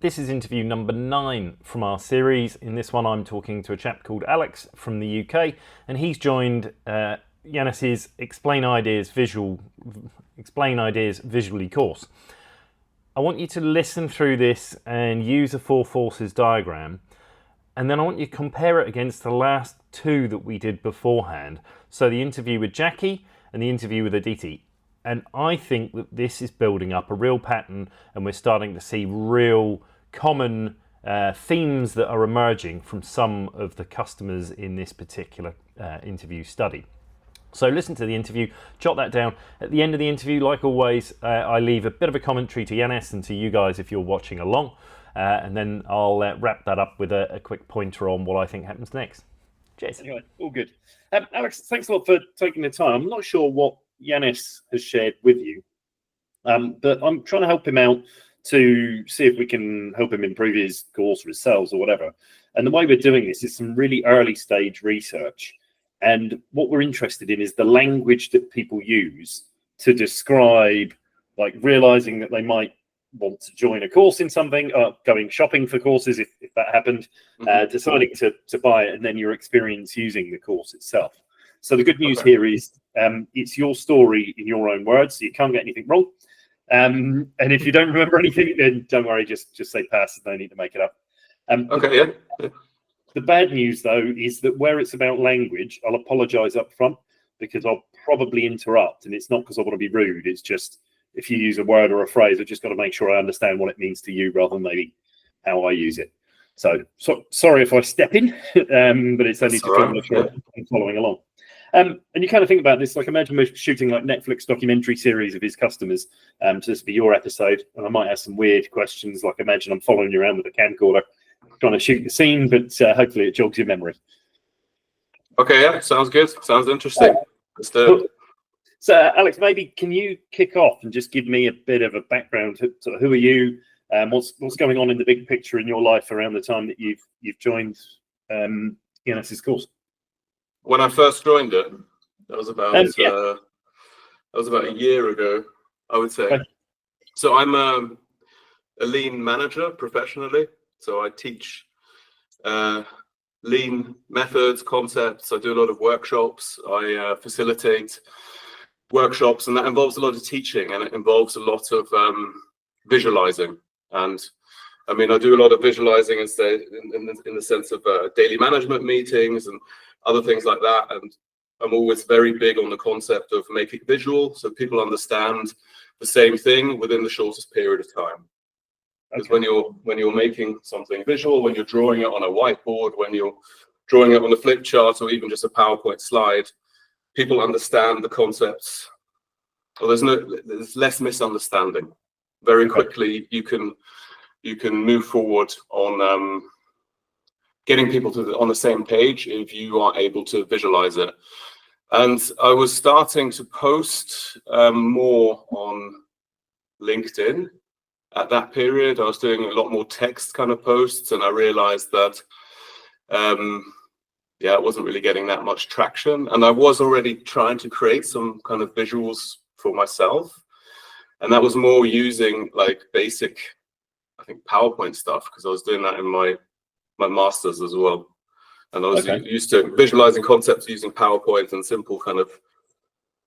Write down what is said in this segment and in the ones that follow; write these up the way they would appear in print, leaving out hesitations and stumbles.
This is interview number 9 from our series. In this one, I'm talking to a chap called Alex from the UK, and he's joined Yanis's Explain Ideas Visually course. I want you to listen through this and use a four forces diagram, and then I want you to compare it against the last 2 that we did beforehand. So the interview with Jacky and the interview with Aditi. And I think that this is building up a real pattern, and we're starting to see real common themes that are emerging from some of the customers in this particular interview study. So listen to the interview, jot that down. At the end of the interview, like always, I leave a bit of a commentary to Yanis and to you guys if you're watching along, and then I'll wrap that up with a quick pointer on what I think happens next. Cheers. Anyway, all good. Alex, thanks a lot for taking the time. I'm not sure what Yanis has shared with you, but I'm trying to help him out to see if we can help him improve his course or his sales or whatever. And the way we're doing this is some really early stage research. And what we're interested in is the language that people use to describe, like realizing that they might want to join a course in something, going shopping for courses if that happened, deciding to buy it, and then your experience using the course itself. So the good news here is it's your story in your own words, so you can't get anything wrong. And if you don't remember anything, then don't worry, just say pass. No need to make it up. Okay, yeah. The bad news, though, is that where it's about language, I'll apologise up front because I'll probably interrupt, and it's not because I want to be rude. It's just if you use a word or a phrase, I've just got to make sure I understand what it means to you rather than maybe how I use it. So sorry if I step in, but it's only to make sure I'm following along. And you kind of think about this, like imagine we're shooting like Netflix documentary series of his customers. So this will be your episode, and I might have some weird questions, like imagine I'm following you around with a camcorder, trying to shoot the scene, but hopefully it jogs your memory. Okay, yeah, sounds good. Sounds interesting. So, Alex, maybe can you kick off and just give me a bit of a background? So who are you? What's going on in the big picture in your life around the time that you've joined Yanis's course? When I first joined it, that was about a year ago, I would say. Okay. So I'm a lean manager professionally. So I teach lean methods, concepts. I do a lot of workshops. I facilitate workshops, and that involves a lot of teaching, and it involves a lot of visualizing. And I mean, I do a lot of visualizing in the sense of daily management meetings and other things like that. And I'm always very big on the concept of making it visual so people understand the same thing within the shortest period of time. Because when you're making something visual, when you're drawing it on a whiteboard, when you're drawing it on a flip chart, or even just a PowerPoint slide, people understand the concepts. Well, there's less misunderstanding. Very quickly, you can move forward on getting people on the same page if you are able to visualize it. And I was starting to post more on LinkedIn. At that period, I was doing a lot more text kind of posts, and I realized that, it wasn't really getting that much traction. And I was already trying to create some kind of visuals for myself. And that was more using like basic, I think, PowerPoint stuff, because I was doing that in my master's as well. And I was used to visualizing concepts using PowerPoint and simple kind of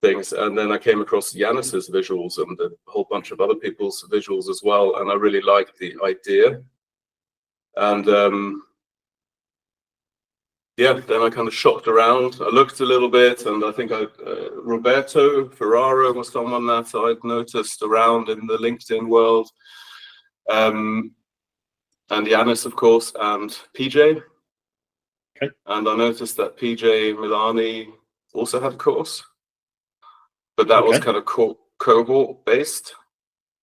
things. And then I came across Yanis's visuals and a whole bunch of other people's visuals as well, and I really liked the idea. And then I kind of shopped around. I looked a little bit, and I think Roberto Ferraro was someone that I'd noticed around in the LinkedIn world, and Yanis, of course, and PJ. And I noticed that PJ Milani also had a course, but that was kind of cohort based,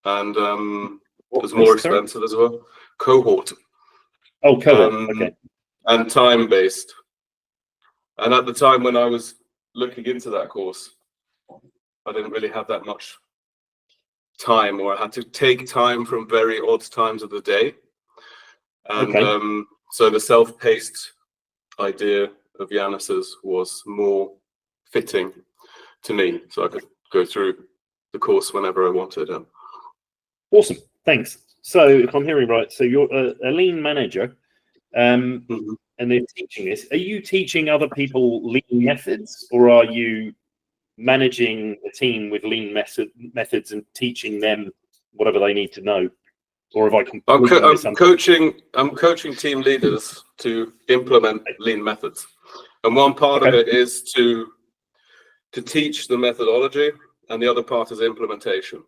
and it was more expensive as well. Cohort. Oh, cohort. And time based. And at the time when I was looking into that course, I didn't really have that much time, or I had to take time from very odd times of the day. And so the self-paced idea of Yanis's was more fitting to me, so I could go through the course whenever I wanted. Awesome, thanks. So if I'm hearing right, so you're a lean manager, Mhm. and they're teaching this. Are you teaching other people lean methods, or are you managing a team with lean methods and teaching them whatever they need to know? Or have I completely misunderstood? I'm coaching team leaders to implement lean methods, and one part of it is to teach the methodology, and the other part is implementation.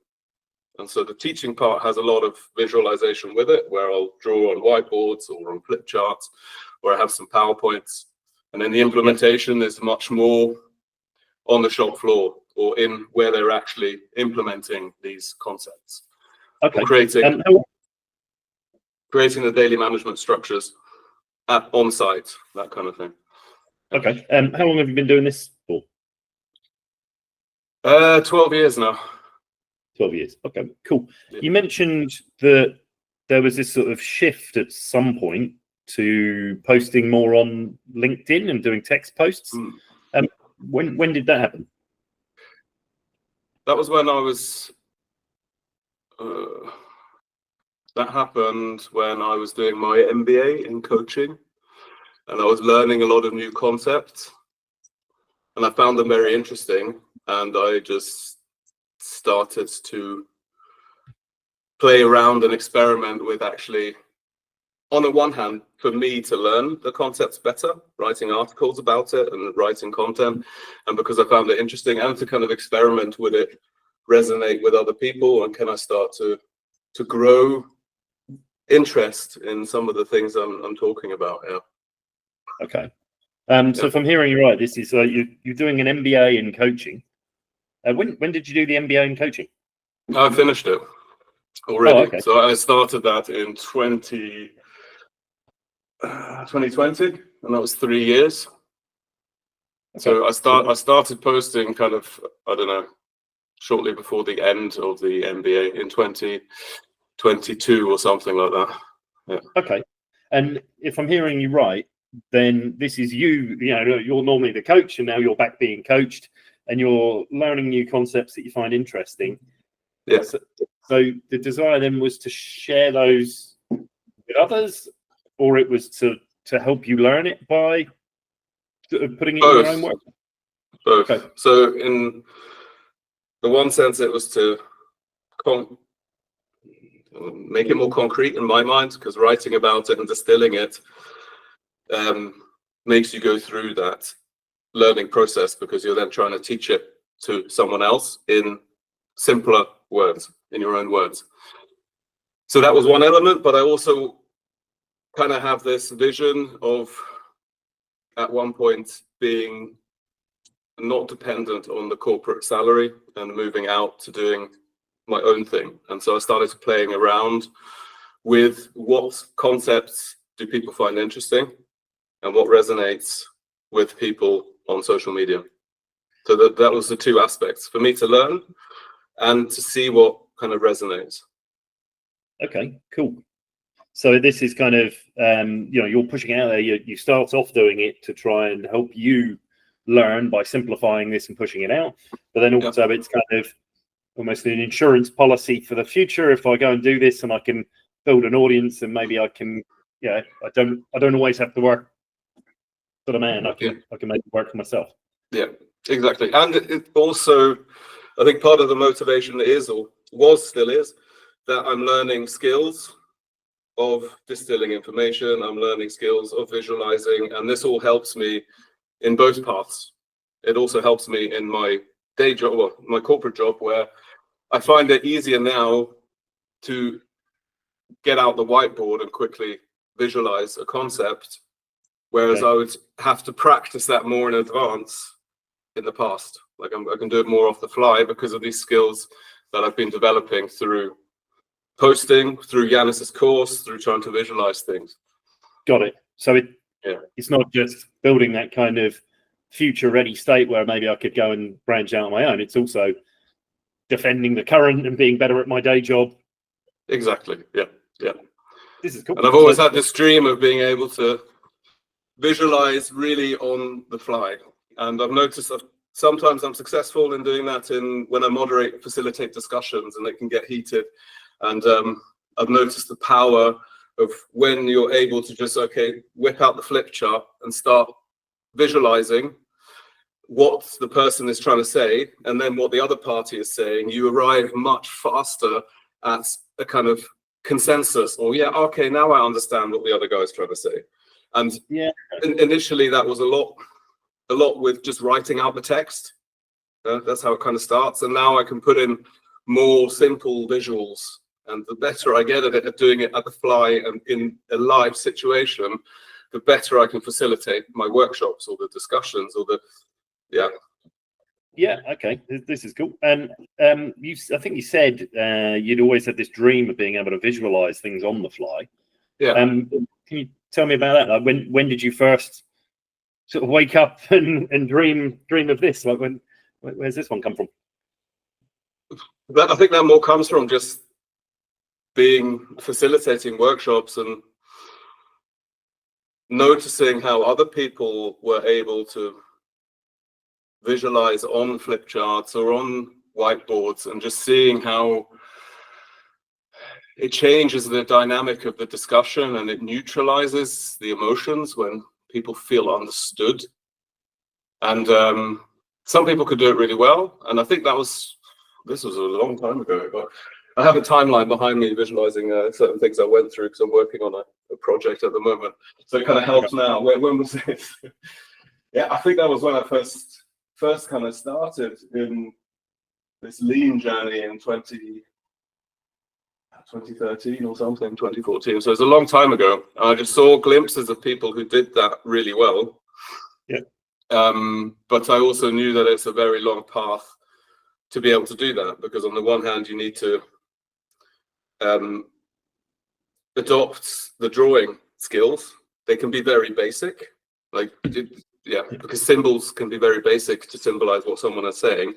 And so the teaching part has a lot of visualization with it, where I'll draw on whiteboards or on flip charts, where I have some PowerPoints, and then the implementation is much more on the shop floor or in where they're actually implementing these concepts. Okay. Or creating the daily management structures on site, that kind of thing. Okay. How long have you been doing this for? 12 years now. 12 years. Okay, cool. Yeah. You mentioned that there was this sort of shift at some point to posting more on LinkedIn and doing text posts. When did that happen? That was when I was. That happened when I was doing my MBA in coaching, and I was learning a lot of new concepts, and I found them very interesting, and I just started to play around and experiment with actually, on the one hand, for me to learn the concepts better, writing articles about it and writing content, and because I found it interesting, and to kind of experiment with it, resonate with other people, and can I start to grow interest in some of the things I'm talking about here. Okay. So if I'm hearing you right, this is you're doing an MBA in coaching. When did you do the MBA in coaching? I finished it already. Oh, okay. So I started that in 2020, and that was 3 years. Okay. So I started posting kind of, I don't know, shortly before the end of the MBA in 2022 or something like that. Yeah. Okay. And if I'm hearing you right, then this is you know, you're normally the coach, and now you're back being coached, and you're learning new concepts that you find interesting. Yeah. So the desire then was to share those with others, or it was to help you learn it by putting it in your own work? Both. Okay. So in the one sense, it was to make it more concrete in my mind, because writing about it and distilling it makes you go through that learning process, because you're then trying to teach it to someone else in simpler words, in your own words. So that was one element, but I also kind of have this vision of, at one point, being not dependent on the corporate salary and moving out to doing my own thing. And so I started playing around with what concepts do people find interesting and what resonates with people on social media. So that was the two aspects for me, to learn and to see what kind of resonates. Okay, cool. So this is kind of, you're pushing out there. You start off doing it to try and help you learn by simplifying this and pushing it out. But then also it's kind of almost an insurance policy for the future. If I go and do this and I can build an audience, and maybe I can, I don't always have to work for the man. I can make it work for myself. Yeah, exactly. And it also, I think part of the motivation is, or still is, that I'm learning skills of distilling information. I'm learning skills of visualizing, and this all helps me in both paths. It also helps me in my day job, or my corporate job, where I find it easier now to get out the whiteboard and quickly visualize a concept, whereas I would have to practice that more in advance in the past. Like I can do it more off the fly because of these skills that I've been developing through posting, through Yanis's course, through trying to visualize things. Got it. So it's not just building that kind of future ready state where maybe I could go and branch out on my own. It's also defending the current and being better at my day job. Exactly. Yeah. This is cool. And I've always had this dream of being able to visualize really on the fly. And I've noticed that sometimes I'm successful in doing that when I facilitate discussions, and it can get heated. And I've noticed the power of when you're able to just, okay, whip out the flip chart and start visualizing what the person is trying to say and then what the other party is saying, you arrive much faster at a kind of consensus, or yeah, okay, now I understand what the other guy is trying to say. And yeah, initially that was a lot with just writing out the text. That's how it kind of starts. And now I can put in more simple visuals. And the better I get at it, at doing it at the fly and in a live situation, the better I can facilitate my workshops or the discussions or the, yeah. Yeah, okay, this is cool. And I think you said you'd always had this dream of being able to visualize things on the fly. Yeah. Can you tell me about that? Like when did you first sort of wake up and dream of this? Like where's this one come from? I think that more comes from just facilitating workshops and noticing how other people were able to visualize on flip charts or on whiteboards, and just seeing how it changes the dynamic of the discussion and it neutralizes the emotions when people feel understood. And some people could do it really well, and I think this was a long time ago, but I have a timeline behind me visualizing certain things I went through because I'm working on a project at the moment, so it kind of helps now. When was it? Yeah, I think that was when I first kind of started in this lean journey in 2013 or something, 2014. So it's a long time ago. I just saw glimpses of people who did that really well. Yeah. But I also knew that it's a very long path to be able to do that, because on the one hand, you need to adopt the drawing skills. They can be very basic, because symbols can be very basic to symbolize what someone is saying.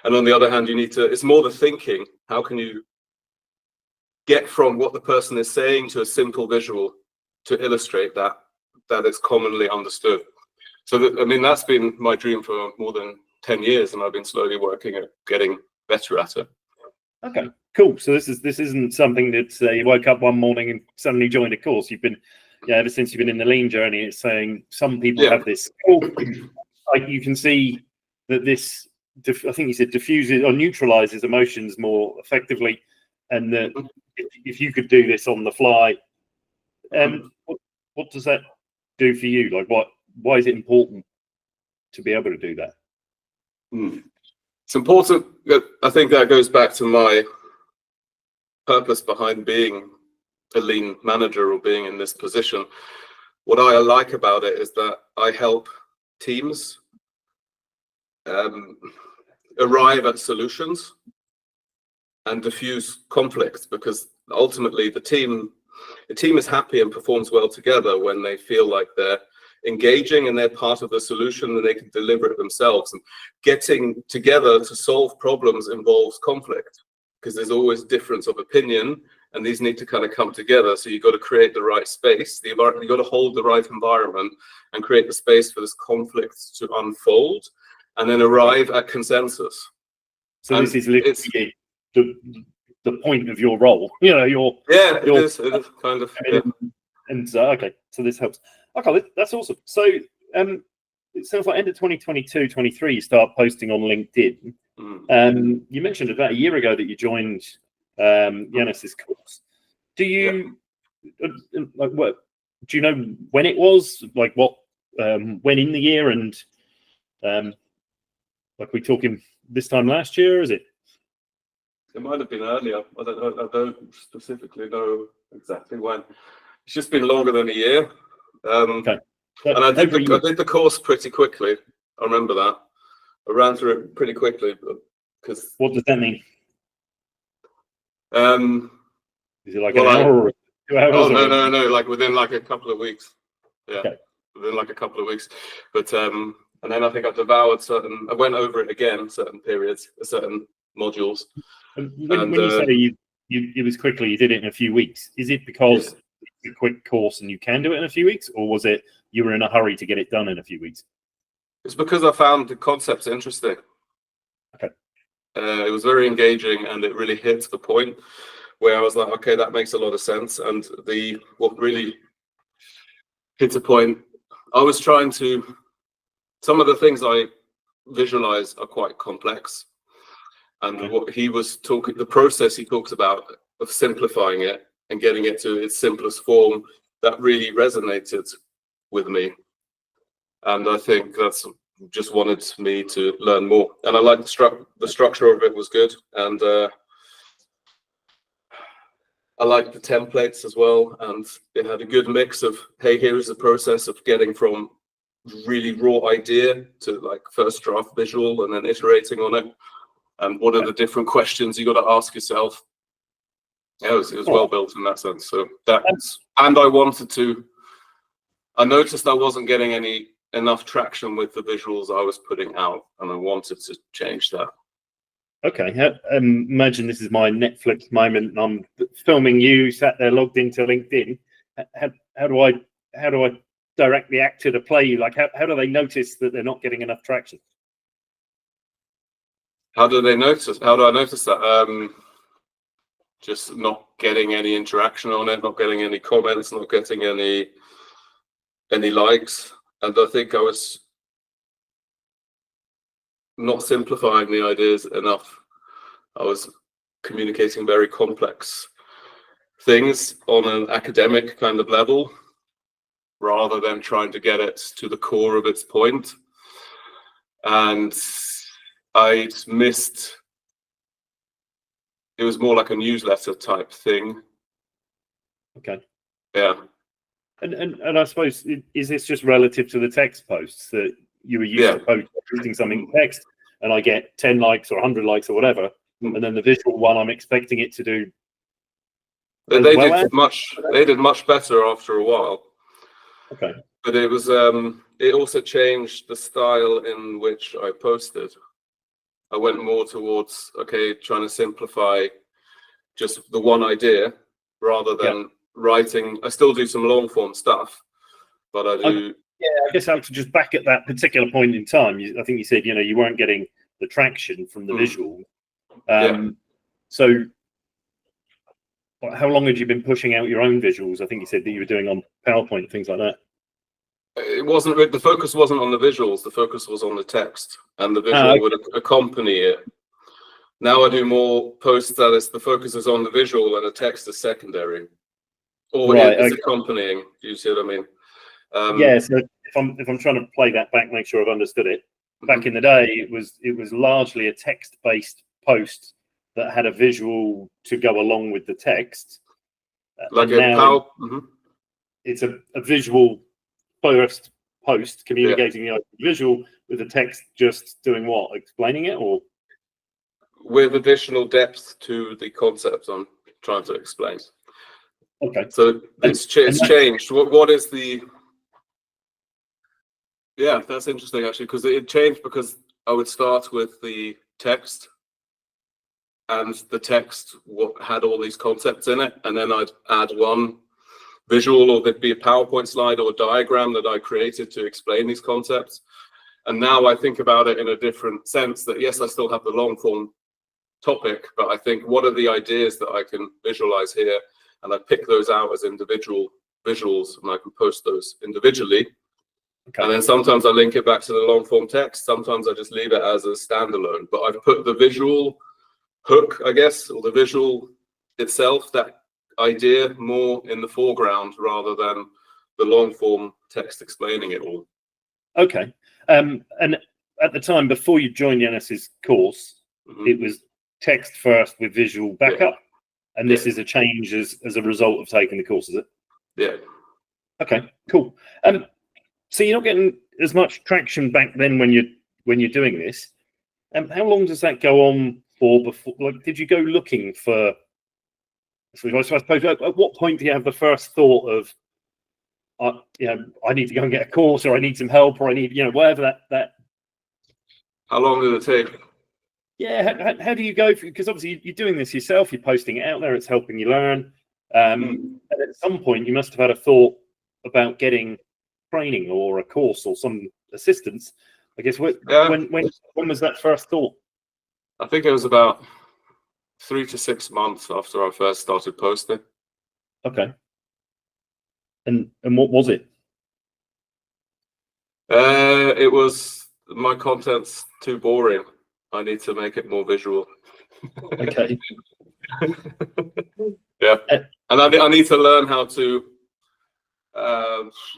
And on the other hand, it's more the thinking. How can you get from what the person is saying to a simple visual to illustrate that is commonly understood? So that's been my dream for more than 10 years, and I've been slowly working at getting better at it. Okay, cool. So this isn't something that you woke up one morning and suddenly joined a course. You've been, ever since you've been in the lean journey, it's saying some people have this skill. Like you can see that this, I think you said, diffuses or neutralizes emotions more effectively, and that if you could do this on the fly, what does that do for you? Like, why is it important to be able to do that? It's important. I think that goes back to my purpose behind being a lean manager or being in this position. What I like about it is that I help teams arrive at solutions and diffuse conflicts, because ultimately the team is happy and performs well together when they feel like they're engaging and they're part of the solution and they can deliver it themselves. And getting together to solve problems involves conflict, because there's always difference of opinion, and these need to kind of come together. So you've got to create the right space, you've got to hold the right environment and create the space for this conflict to unfold and then arrive at consensus. So this is literally the point of your role, it is kind of, yeah. And okay, so this helps. Okay, that's awesome. So it sounds like end of 2022, 23, you start posting on LinkedIn. You mentioned about a year ago that you joined Yanis's course. Do you what? Do you know when it was? Like what? When in the year? And like we talking this time last year? Is it? It might have been earlier. I don't specifically know exactly when. It's just been longer than a year. Okay. And I did the course pretty quickly. I remember that. I ran through it pretty quickly. Because what does that mean? Is it like an hour or 2 hours? Oh, no. Like within like a couple of weeks. Yeah. Okay. Within like a couple of weeks. But and then I think I devoured I went over it again, certain periods, certain modules. When you say it was quickly, you did it in a few weeks. Is it because it's a quick course and you can do it in a few weeks, or was it you were in a hurry to get it done in a few weeks? It's because I found the concepts interesting. Okay. It was very engaging and it really hit the point. where I was like, okay, that makes a lot of sense. And what really hit a point, I was trying to, some of the things I visualize are quite complex. And what he was talking, the process he talks about of simplifying it and getting it to its simplest form, that really resonated with me. And I think that's just wanted me to learn more. And I like the structure of it was good. And I like the templates as well. And it had a good mix of, hey, here is the process of getting from really raw idea to like first draft visual and then iterating on it. And what are the different questions you got to ask yourself? Yeah, it was well built in that sense. So that's, and I noticed I wasn't getting enough traction with the visuals I was putting out, and I wanted to change that. Okay, imagine this is my Netflix moment, and I'm filming you sat there logged into LinkedIn. How do I direct the actor to play you? Like, how do they notice that they're not getting enough traction? How do they notice? How do I notice that? Just not getting any interaction on it, not getting any comments, not getting any likes. And I think I was not simplifying the ideas enough. I was communicating very complex things on an academic kind of level, rather than trying to get it to the core of its point. And I'd missed, it was more like a newsletter type thing. Okay. Yeah. And I suppose, is this just relative to the text posts that you were used to posting something in text, and I get 10 likes or 100 likes or whatever, and then the visual one, I'm expecting it to do. They did much better after a while. Okay. But it was it also changed the style in which I posted. I went more towards trying to simplify just the one idea rather than writing. I still do some long form stuff, but I do. I guess Alex, just back at that particular point in time, I think you said you weren't getting the traction from the visual. So how long had you been pushing out your own visuals? I think you said that you were doing on PowerPoint, things like that. It wasn't, the focus wasn't on the visuals, the focus was on the text, and the visual would accompany it. Now I do more posts that is, the focus is on the visual and the text is secondary, or it's accompanying. Do you see what I mean? So if I'm trying to play that back, make sure I've understood it. Back in the day, it was largely a text-based post that had a visual to go along with the text. Like it's a visual first post communicating the visual with the text just doing what? Explaining it, or with additional depth to the concept I'm trying to explain. Okay. So it's changed. What is the? Yeah, that's interesting actually, because it changed because I would start with the text, and the text had all these concepts in it, and then I'd add one visual, or there'd be a PowerPoint slide or a diagram that I created to explain these concepts. And now I think about it in a different sense, that yes, I still have the long form topic, but I think, what are the ideas that I can visualize here? And I pick those out as individual visuals, and I can post those individually. Okay. And then sometimes I link it back to the long form text. Sometimes I just leave it as a standalone, but I've put the visual hook, I guess, or the visual itself, that idea, more in the foreground rather than the long form text explaining it all. Okay. And at the time before you joined Yanis's course, it was text first with visual backup, and this is a change as a result of taking the course, is it? Yeah. Okay, cool. So you're not getting as much traction back then when you're doing this. How long does that go on for before? Like, did you go looking for? So I suppose at what point do you have the first thought of, I need to go and get a course, or I need some help, or I need, whatever that. How long did it take? Yeah, how do you go? Because obviously you're doing this yourself, you're posting it out there, it's helping you learn. And at some point you must have had a thought about getting training or a course or some assistance. I guess when was that first thought? I think it was about 3 to 6 months after I first started posting. Okay. And what was it? It was, my content's too boring. I need to make it more visual. Okay. Yeah. And I need to learn how to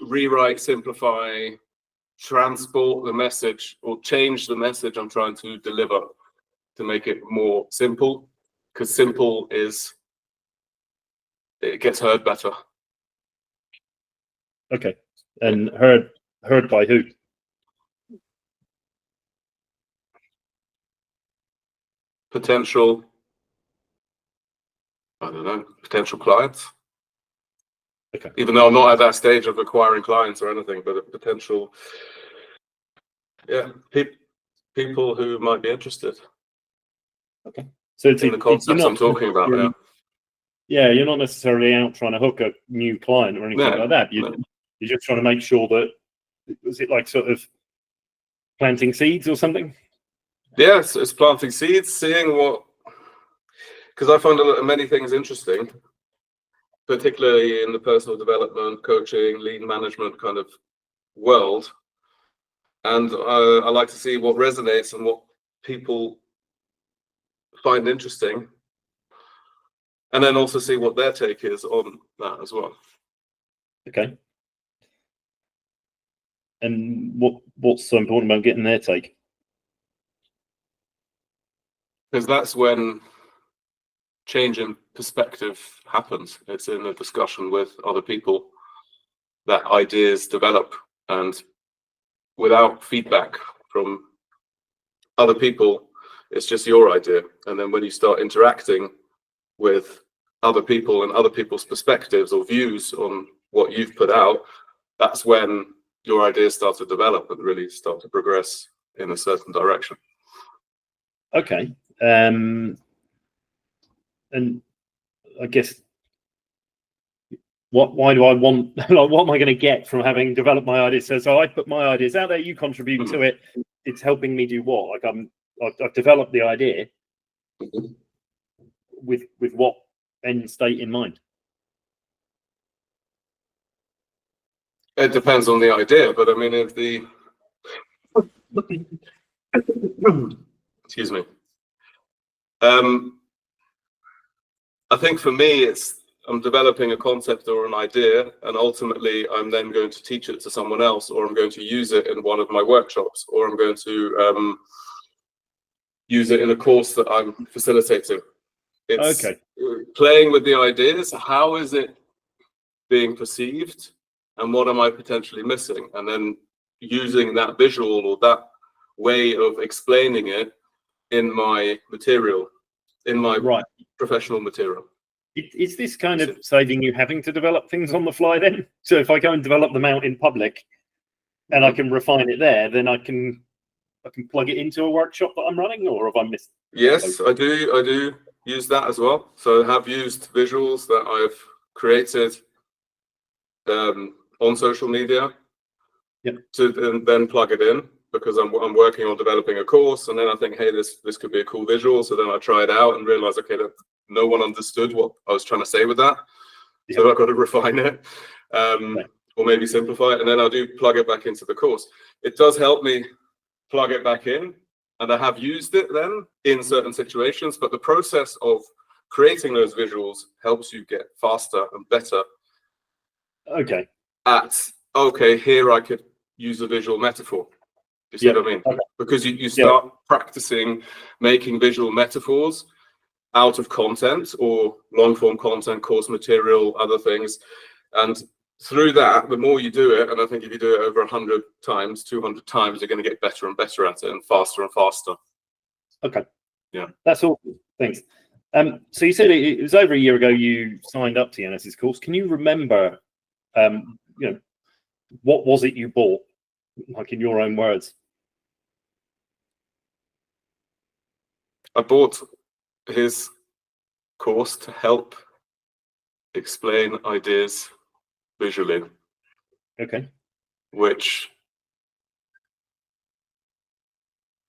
rewrite, simplify, transport the message, or change the message I'm trying to deliver to make it more simple, because simple is, it gets heard better. Okay. And heard by who? Potential, I don't know, potential clients. Okay. Even though I'm not at that stage of acquiring clients or anything, but a potential, yeah, people who might be interested. Okay. So it's in the concepts I'm talking about. Yeah. Yeah, you're not necessarily out trying to hook a new client or anything like that. You're just trying to make sure that, was it like sort of planting seeds or something? Yes, it's planting seeds, seeing what, because I find many things interesting, particularly in the personal development, coaching, lean management kind of world. And I like to see what resonates and what people find interesting, and then also see what their take is on that as well. Okay. And what's so important about getting their take? Because that's when change in perspective happens. It's in a discussion with other people that ideas develop, and without feedback from other people, it's just your idea. And then when you start interacting with other people and other people's perspectives or views on what you've put out, that's when your ideas start to develop and really start to progress in a certain direction. Okay. And I guess, why do I want, like, what am I going to get from having developed my ideas? So I put my ideas out there, you contribute to it. It's helping me do what? Like I've developed the idea with what end state in mind? It depends on the idea, but I mean, if the excuse me, I think for me, it's, I'm developing a concept or an idea, and ultimately I'm then going to teach it to someone else, or I'm going to use it in one of my workshops, or I'm going to use it in a course that I'm facilitating. It's okay. Playing with the ideas. How is it being perceived, and what am I potentially missing? And then using that visual or that way of explaining it in my material, in my professional material. Is this kind of saving you having to develop things on the fly then? So if I go and develop them out in public and I can refine it there, then I can plug it into a workshop that I'm running, or have I missed? Yes, I do use that as well. So I have used visuals that I've created on social media to then plug it in, because I'm working on developing a course, and then I think, hey, this could be a cool visual. So then I try it out and realize, okay, that no one understood what I was trying to say with that. So I've got to refine it, or maybe simplify it, and then I do plug it back into the course. It does help me plug it back in, and I have used it then in certain situations, but the process of creating those visuals helps you get faster and better at, okay, here I could use a visual metaphor. You see what I mean? Because you start practicing making visual metaphors out of content or long form content, course material, other things. And through that, the more you do it, and I think if you do it over 100 times, 200 times, you're going to get better and better at it, and faster. Okay. Yeah. That's all. Thanks. So you said it was over a year ago you signed up to Yanis's course. Can you remember, what was it you bought, like in your own words? I bought his course to help explain ideas visually. Okay. Which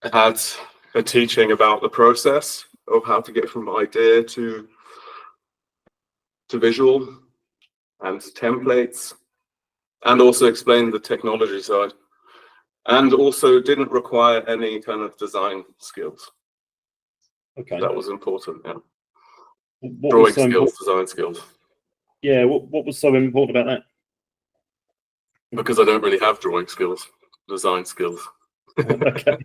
had a teaching about the process of how to get from idea to visual and templates, and also explained the technology side, and also didn't require any kind of design skills. Okay. That was important. Yeah. What Drawing was so skills, important? design skills. Yeah. What was so important about that? Because I don't really have drawing skills, design skills. Okay.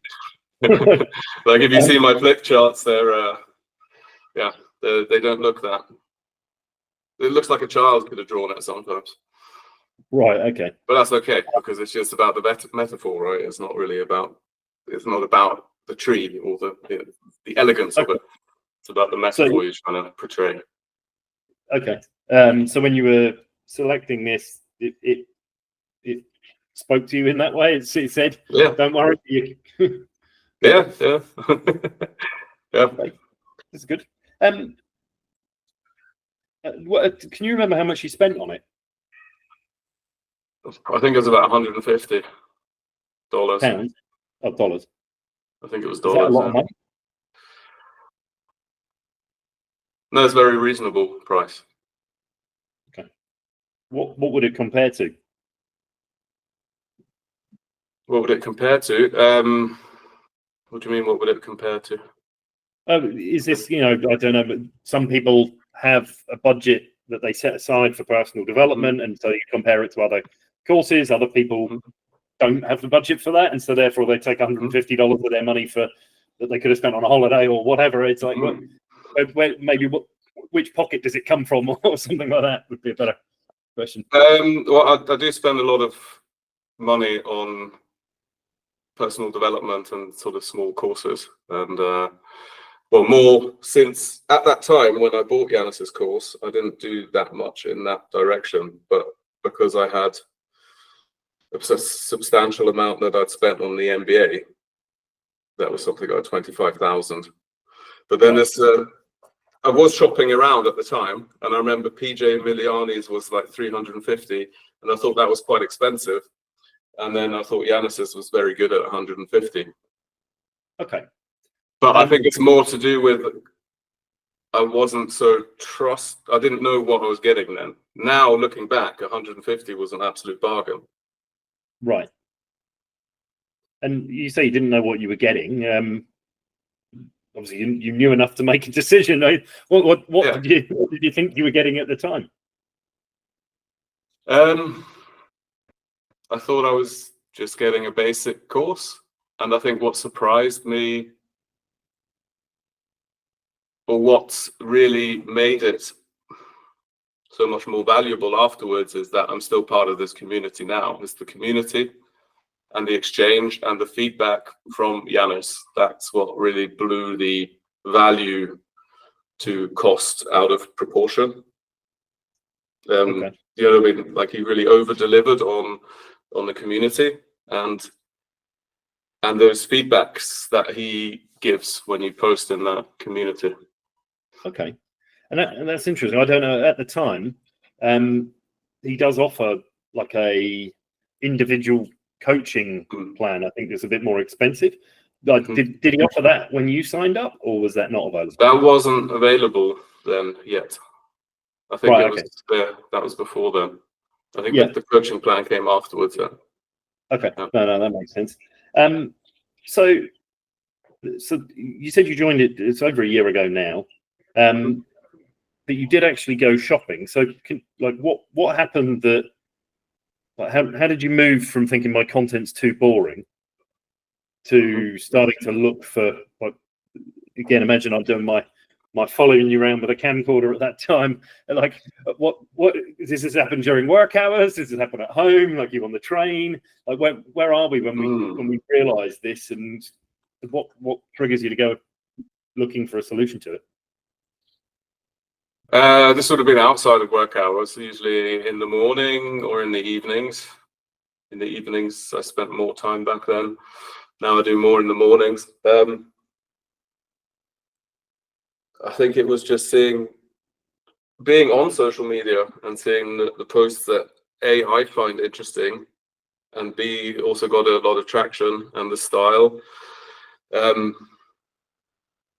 Like if you see my flip charts, they're yeah, they don't look that. It looks like a child could have drawn it sometimes. Right. Okay. But that's okay, because it's just about the metaphor, right? It's not really about. It's not about the tree or the elegance of it. It's about the metaphor you're trying to portray. Okay. So when you were selecting this, it spoke to you in that way. It said, Yeah. "Don't worry." Yeah. Yeah. Yeah. Okay. That's good. Can you remember how much you spent on it? I think it was about $150. Pounds? Oh, dollars. I think it was Is that a dollars. lot of money? No, it's a very reasonable price. Okay. What would it compare to? What would it compare to? What do you mean? What would it compare to? Is this, I don't know, but some people have a budget that they set aside for personal development, and so you compare it to other courses. Other people don't have the budget for that, and so therefore they take $150 of their money that they could have spent on a holiday or whatever. It's like, which pocket does it come from, or something like that would be a better question. Well, I do spend a lot of money on personal development and sort of small courses, and well, more since at that time when I bought Yanis's course, I didn't do that much in that direction, but because I had a substantial amount that I'd spent on the MBA, that was something like 25,000. But then I was shopping around at the time, and I remember PJ Miliani's was like 350, and I thought that was quite expensive. And then I thought Yanis's was very good at 150. Okay. But I think it's more to do with I wasn't so I didn't know what I was getting then. Now looking back, 150 was an absolute bargain. Right. And you say you didn't know what you were getting. Obviously, you knew enough to make a decision. What did you think you were getting at the time? I thought I was just getting a basic course, and I think what surprised me, or what really made it so much more valuable afterwards, is that I'm still part of this community now. It's the community and the exchange and the feedback from Yanis. That's what really blew the value to cost out of proportion. Okay. You know what I mean? Like, he really over-delivered on the community and those feedbacks that he gives when you post in that community. Okay. And that's interesting. I don't know, at the time, he does offer like a individual coaching plan. I think it's a bit more expensive. Like, did he offer that when you signed up, or was that not available? That wasn't available then yet. I think that was before then. I think the coaching plan came afterwards then. Okay. Yeah. No, that makes sense. So you said you joined it, it's over a year ago now. But you did actually go shopping. So what happened that, like, how did you move from thinking my content's too boring to starting to look for, like, again, imagine I'm doing my following you around with a camcorder at that time. And like, what does this happen during work hours? Does this happen at home? Like, you on the train? Like, where are we when we realize this, and what triggers you to go looking for a solution to it? This would have been outside of work hours, usually in the morning or in the evenings. In the evenings, I spent more time back then. Now I do more in the mornings. I think it was just being on social media and seeing the posts that A, I find interesting, and B, also got a lot of traction, and the style.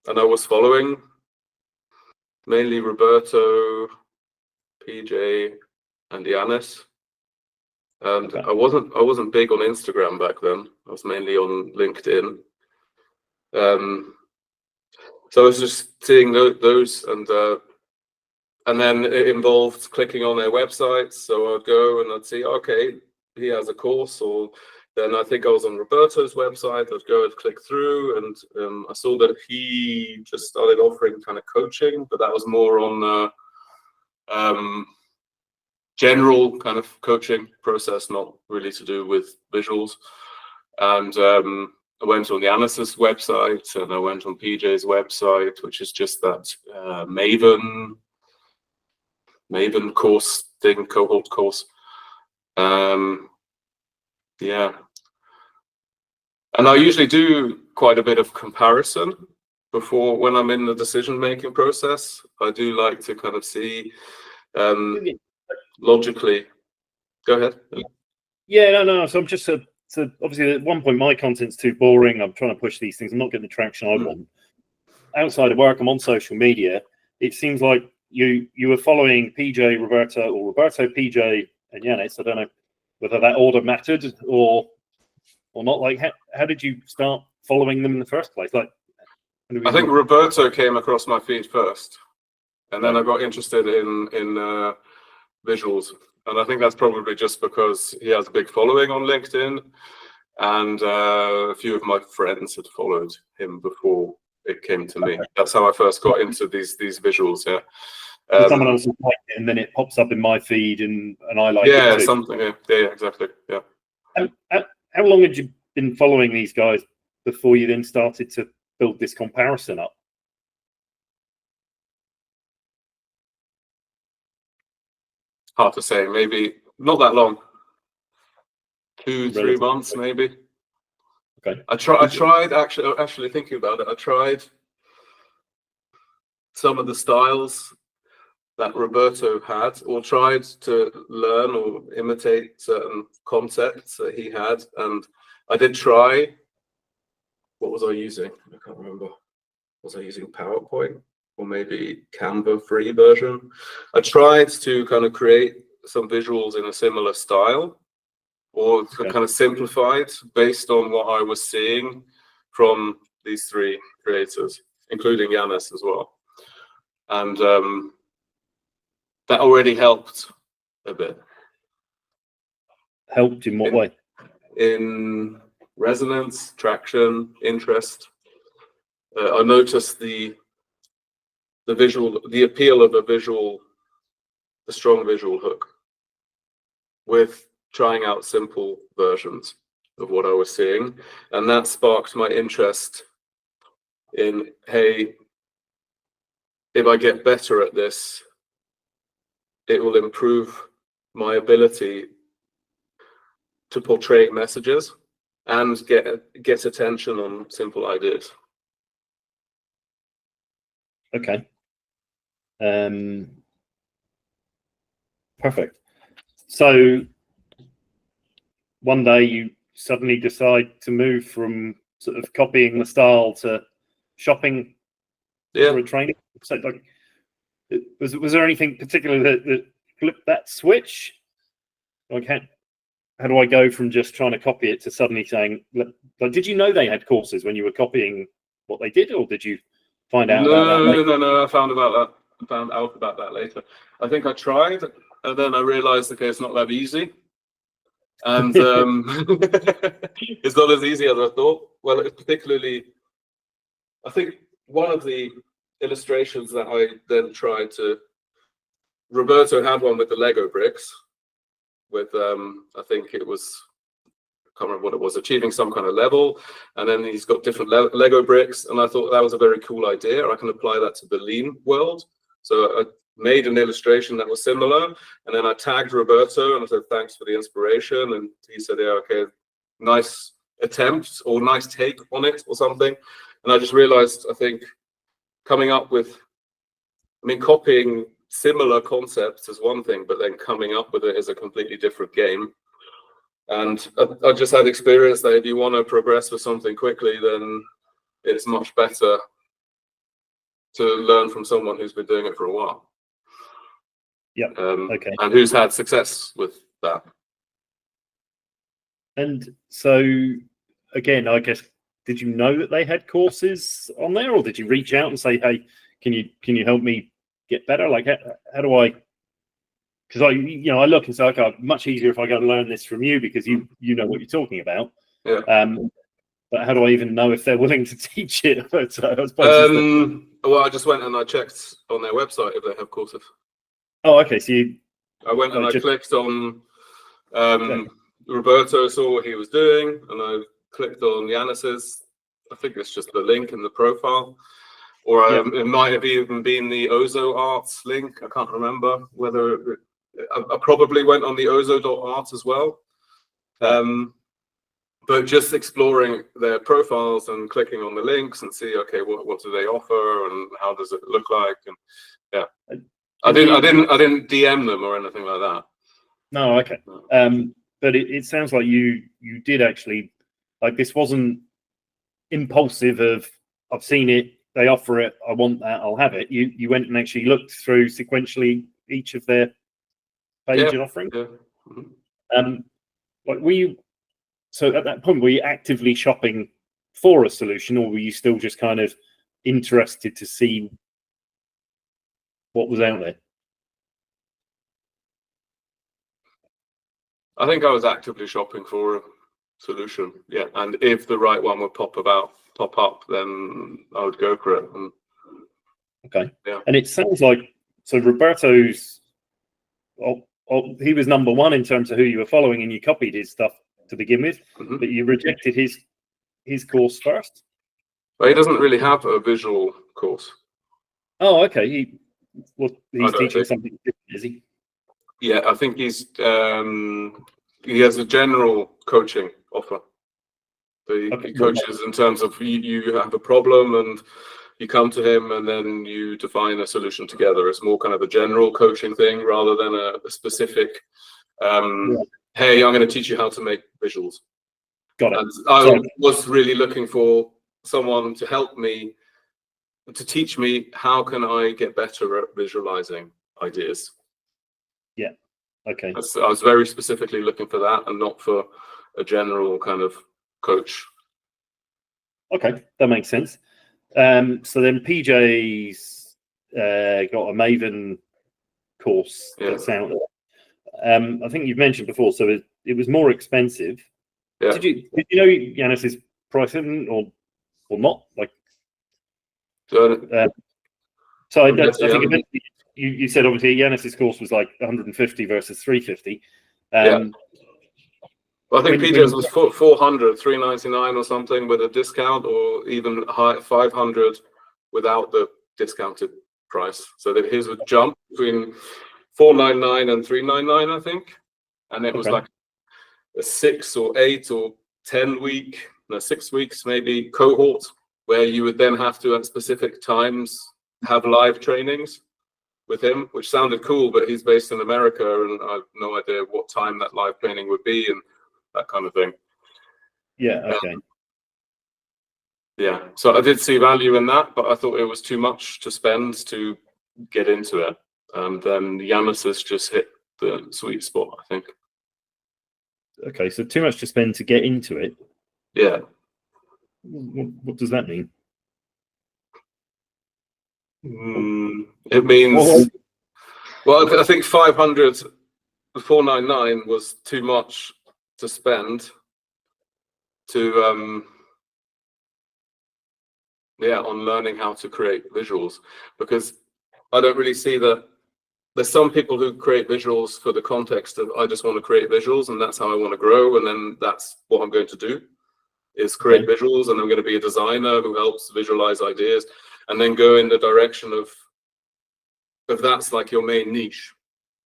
and I was following mainly Roberto, PJ, and Yanis. And Okay. I wasn't big on Instagram back then. I was mainly on LinkedIn. So I was just seeing those, and then it involved clicking on their websites. So I'd go and I'd see, okay, he has a course, or then I think I was on Roberto's website. I'd go and click through, and I saw that he just started offering kind of coaching, but that was more on general kind of coaching process, not really to do with visuals. And I went on the Yanis's website, and I went on PJ's website, which is just that Maven course thing, cohort course. Yeah. And I usually do quite a bit of comparison before, when I'm in the decision-making process. I do like to kind of see logically. Go ahead. Yeah, no. So I'm just so obviously at one point my content's too boring. I'm trying to push these things. I'm not getting the traction I want. Outside of work, I'm on social media. It seems like you were following PJ, Roberto, PJ, and Yanis. I don't know whether that order mattered or not. Like, how did you start following them in the first place? Like, I think Roberto came across my feed first, and then I got interested in visuals. And I think that's probably just because he has a big following on LinkedIn, and a few of my friends had followed him before it came to me. That's how I first got into these visuals. Yeah. Someone else will like it, and then it pops up in my feed, and I like it too. Yeah, something. Yeah, exactly. Yeah. How long had you been following these guys before you then started to build this comparison up? Hard to say. Maybe not that long. 2-3 months, maybe. Okay. I tried actually thinking about it. I tried some of the styles that Roberto had, or tried to learn or imitate certain concepts that he had, and I did try. What was I using? I can't remember. Was I using PowerPoint or maybe Canva free version? I tried to kind of create some visuals in a similar style, or kind of simplified based on what I was seeing from these three creators, including Yanis as well. And that already helped a bit. Helped in what way? In resonance, traction, interest. I noticed the appeal of a strong visual hook, with trying out simple versions of what I was seeing, and that sparked my interest in, hey, if I get better at this, it will improve my ability to portray messages and get attention on simple ideas. Okay. Perfect. So one day you suddenly decide to move from sort of copying the style to shopping for a training. So, like, was there anything particular that flipped that switch? Like, how do I go from just trying to copy it to suddenly saying, like, did you know they had courses when you were copying what they did, or did you find out about that later? No, I found out about that later. I think I tried, and then I realized, okay, it's not that easy. And it's not as easy as I thought. Well, particularly, I think one of the illustrations that I then tried to, Roberto had one with the Lego bricks, with I think it was, I can't remember what it was, achieving some kind of level, and then he's got different Lego bricks, and I thought that was a very cool idea. I can apply that to the lean world. So I made an illustration that was similar, and then I tagged Roberto and I said, thanks for the inspiration, and he said, yeah, okay, nice attempt or nice take on it or something. And I just realized, I think, coming up with, copying similar concepts is one thing, but then coming up with it is a completely different game. And I just had experience that if you want to progress with something quickly, then it's much better to learn from someone who's been doing it for a while. Yeah. Okay. And who's had success with that. And so, again, I guess, did you know that they had courses on there, or did you reach out and say, "Hey, can you help me get better?" Like, how do I? Because I look and say, "Okay, much easier if I go to learn this from you because you know what you're talking about." Yeah. But how do I even know if they're willing to teach it? So I suppose well, I just went and I checked on their website if they have courses. Oh, okay. So I went and I clicked on Roberto, saw what he was doing, and I clicked on Yanis's. I think it's just the link in the profile, or it might have even been the Ozo Arts link. I can't remember whether I probably went on the ozo.art as well. But just exploring their profiles and clicking on the links and see, okay, what do they offer and how does it look like? And yeah, I didn't DM them or anything like that. No, okay. But it sounds like you did actually, like, this wasn't impulsive of, I've seen it, they offer it, I want that, I'll have it. You went and actually looked through sequentially each of their page and offering. Yeah. Like, were you, so at that point, were you actively shopping for a solution, or were you still just kind of interested to see what was out there? I think I was actively shopping for a solution, yeah. And if the right one would pop up, then I would go for it. Okay. Yeah. And it sounds like, so Roberto's, he was number one in terms of who you were following, and you copied his stuff to begin with, but you rejected his course first. Well, he doesn't really have a visual course. Oh, okay. He's teaching something different, is he? Yeah, I think he has a general coaching offer. He coaches in terms of you have a problem and you come to him and then you define a solution together. It's more kind of a general coaching thing rather than a specific, hey, I'm going to teach you how to make visualizing. Got it. And I was really looking for someone to help me, to teach me how can I get better at visualizing ideas. Yeah. Okay. I was very specifically looking for that and not for a general kind of coach. Okay, that makes sense. So then PJ's got a Maven course that's out there. I think you've mentioned before, so it was more expensive. Yeah. Did you know Yanis's pricing or not? Like, so I think eventually you said obviously Yanis's course was like 150 versus 350. Well, I think PJ's was 400, 399 or something with a discount, or even 500 without the discounted price. So that his would jump between 499 and 399, I think. And it was like a 6 or 8 or 10 week, 6 weeks maybe cohort, where you would then have to at specific times have live trainings with him, which sounded cool, but he's based in America and I have no idea what time that live training would be and that kind of thing. Yeah, okay. Yeah, so I did see value in that, but I thought it was too much to spend to get into it. And then Yanis's just hit the sweet spot, I think. Okay, so too much to spend to get into it. Yeah. What does that mean? It means, well, I think 500, 499 was too much to spend to on learning how to create visuals, because I don't really see that there's some people who create visuals for the context of I just want to create visuals and that's how I want to grow, and then that's what I'm going to do is create visuals, and I'm going to be a designer who helps visualize ideas, and then go in the direction of if that's like your main niche,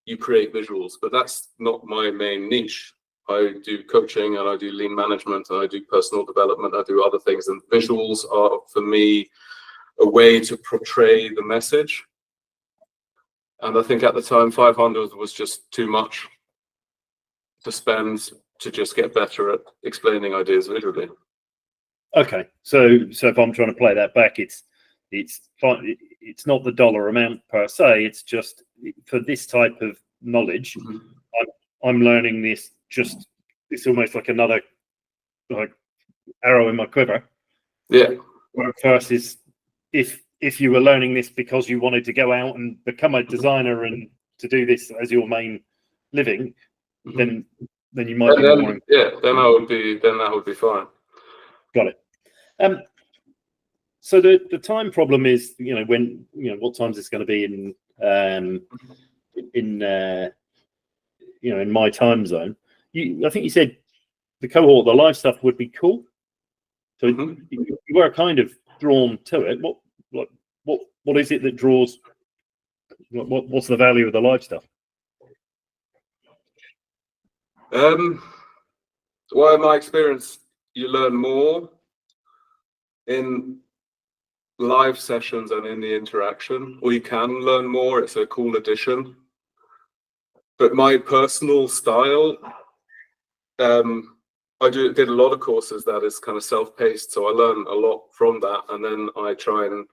you create visuals. But that's not my main niche. I do coaching and I do lean management and I do personal development. I do other things, and visuals are for me a way to portray the message. And I think at the time 500 was just too much to spend to just get better at explaining ideas visually. Okay, so if I'm trying to play that back, it's fine. it's not the dollar amount per se. It's just for this type of knowledge, I'm learning this. Just it's almost like another like arrow in my quiver. Yeah. Versus if you were learning this because you wanted to go out and become a designer and to do this as your main living, then you might be more. Yeah, then that would be fine. Got it. So the time problem is, when what times it's going to be in my time zone. I think you said the cohort, the live stuff would be cool. So you were kind of drawn to it. What is it that draws? What's the value of the live stuff? Well, in my experience, you learn more in live sessions and in the interaction, or you can learn more. It's a cool addition. But my personal style, I did a lot of courses that is kind of self-paced, so I learn a lot from that, and then I try and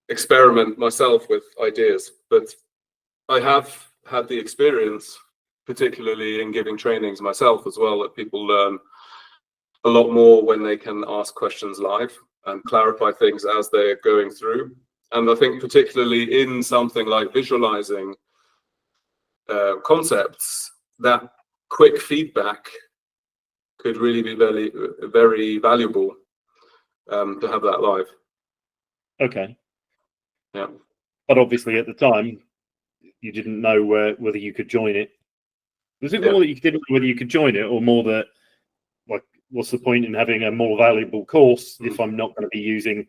experiment myself with ideas. But I have had the experience, particularly in giving trainings myself as well, that people learn a lot more when they can ask questions live and clarify things as they're going through. And I think particularly in something like visualizing concepts, that quick feedback could really be very, very valuable to have that live. Okay. Yeah. But obviously at the time, you didn't know whether you could join it. Was it more that you didn't know whether you could join it, or more that, like, what's the point in having a more valuable course if I'm not going to be using,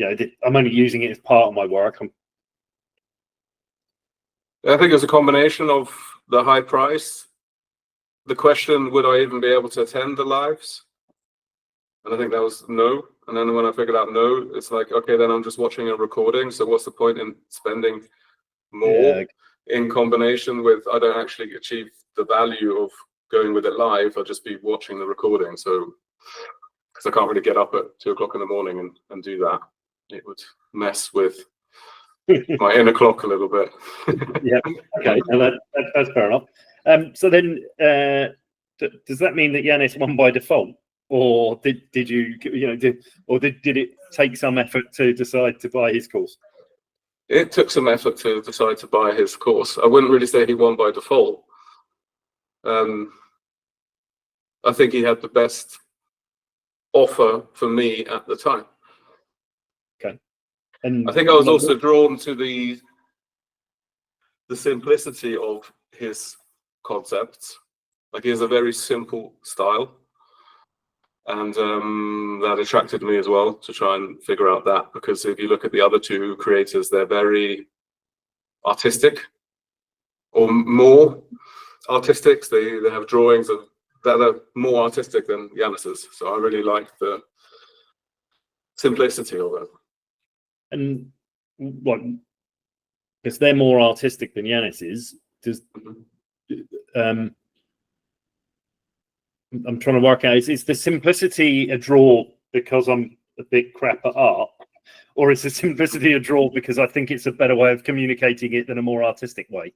I'm only using it as part of my work? I think it's a combination of the high price, the question, would I even be able to attend the lives? And I think that was no. And then when I figured out no, it's like, okay, then I'm just watching a recording. So what's the point in spending more in combination with, I don't actually achieve the value of going with it live. I'll just be watching the recording. So, because I can't really get up at 2 o'clock in the morning and do that. It would mess with my inner clock a little bit. Yeah. Okay. No, that's fair enough. So then, does that mean that Yanis won by default, or did you did it take some effort to decide to buy his course? It took some effort to decide to buy his course. I wouldn't really say he won by default. I think he had the best offer for me at the time. Okay. And I think I was also drawn to the simplicity of his concepts. Like, he has a very simple style, and that attracted me as well to try and figure out that, because if you look at the other two creators, they're very artistic, or more artistic. They have drawings that are more artistic than Yanis's. So I really like the simplicity of it. And what, because they're more artistic than Yanis is, I'm trying to work out, is the simplicity a draw because I'm a bit crap at art, or is the simplicity a draw because I think it's a better way of communicating it than a more artistic way,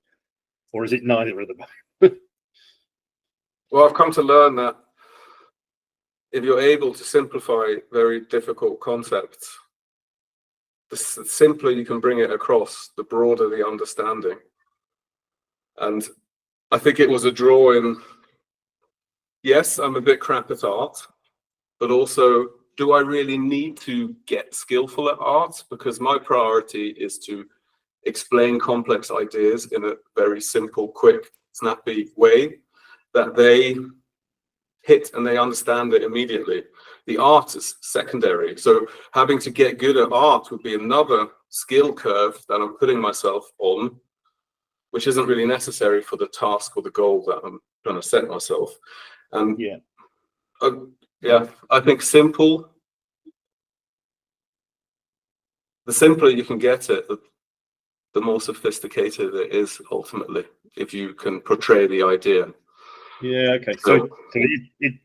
or is it neither of them? Well, I've come to learn that if you're able to simplify very difficult concepts, the simpler you can bring it across, the broader the understanding. And I think it was a draw in, yes, I'm a bit crap at art, but also, do I really need to get skillful at art? Because my priority is to explain complex ideas in a very simple, quick, snappy way that they hit and they understand it immediately. The art is secondary. So having to get good at art would be another skill curve that I'm putting myself on, which isn't really necessary for the task or the goal that I'm trying to set myself. And I think the simpler you can get it, the more sophisticated it is ultimately, if you can portray the idea. Yeah, okay. So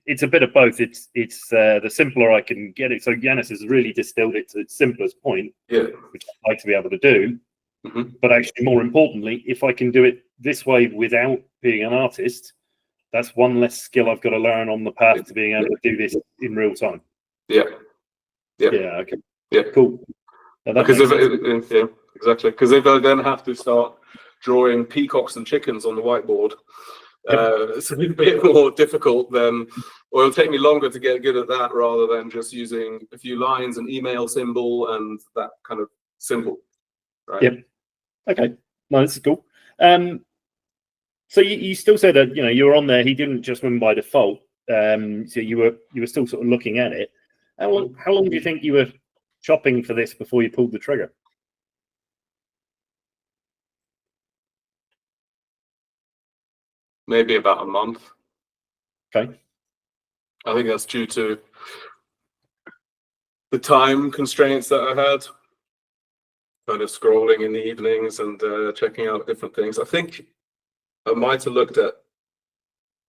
it's a bit of both. It's the simpler I can get it. So Yanis has really distilled it to its simplest point, Yeah. which I'd like to be able to do. Mm-hmm. But actually, more importantly, if I can do it this way without being an artist, that's one less skill I've got to learn on the path to being able to do this in real time. Yeah. Yeah. Yeah. Okay. Yeah. Cool. Now, that Because makes sense. yeah, exactly. Because they then have to start drawing peacocks and chickens on the whiteboard. It's a bit more difficult than, or it'll take me longer to get good at that rather than just using a few lines, an email symbol, and that kind of symbol. Right. Yep. Okay. No, this is cool. So you still said that you were on there. He didn't just win by default. So you were still sort of looking at it. How long do you think you were shopping for this before you pulled the trigger? Maybe about a month. Okay. I think that's due to the time constraints that I had. Kind of scrolling in the evenings and checking out different things. I think I might have looked at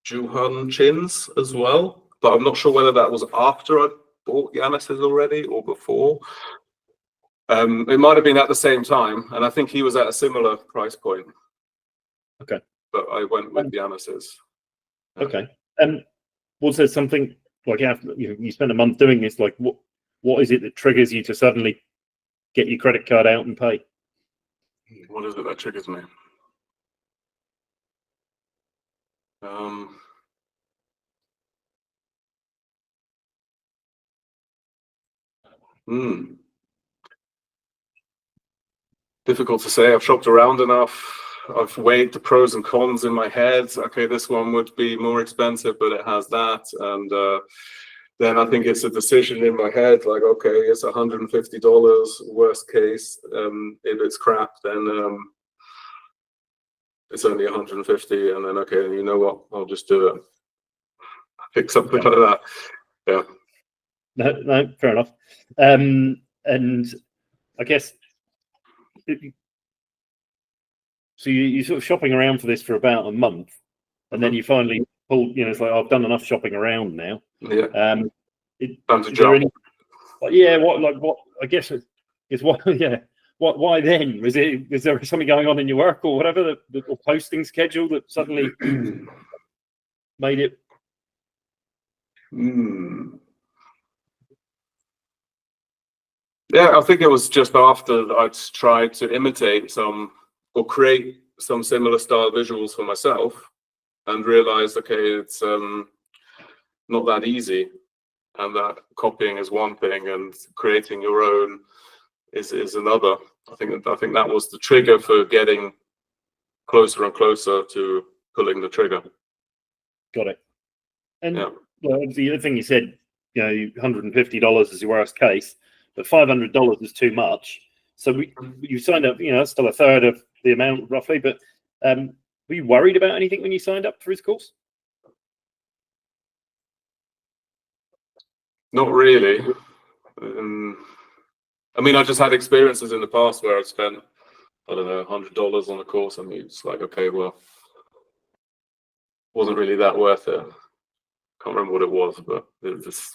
Juhan chins as well, but I'm not sure whether that was after I bought Yanis's already or before. It might have been at the same time, and I think he was at a similar price point. Okay. But I went with Yanis's. Okay. Was there something like you spent a month doing this? Like what is it that triggers you to suddenly get your credit card out and pay? What is it that triggers me? Difficult to say. I've shopped around enough. I've weighed the pros and cons in my head. Okay, this one would be more expensive, but it has that. And then I think it's a decision in my head, like, okay, it's $150. Worst case, if it's crap, then it's only 150. And then, okay, you know what? I'll just do it. Pick something like that. Yeah. No, fair enough. And I guess so. You sort of shopping around for this for about a month, and then you finally pulled. It's like I've done enough shopping around now. Yeah. Time to jump. What? I guess it's what. Yeah. Why then? Was there something going on in your work or whatever? The posting schedule that suddenly made it. Yeah, I think it was just after I'd tried to imitate some or create some similar style visuals for myself and realized, okay, it's not that easy, and that copying is one thing and creating your own is another. I think that was the trigger for getting closer and closer to pulling the trigger. Got it. And the other thing you said, $150 is your worst case, but $500 is too much. So you signed up, that's still a third of the amount roughly, but were you worried about anything when you signed up for his course? Not really. I mean, I just had experiences in the past where I'd spent, I don't know, $100 on a course. I mean, it's like, okay, well, wasn't really that worth it. Can't remember what it was, but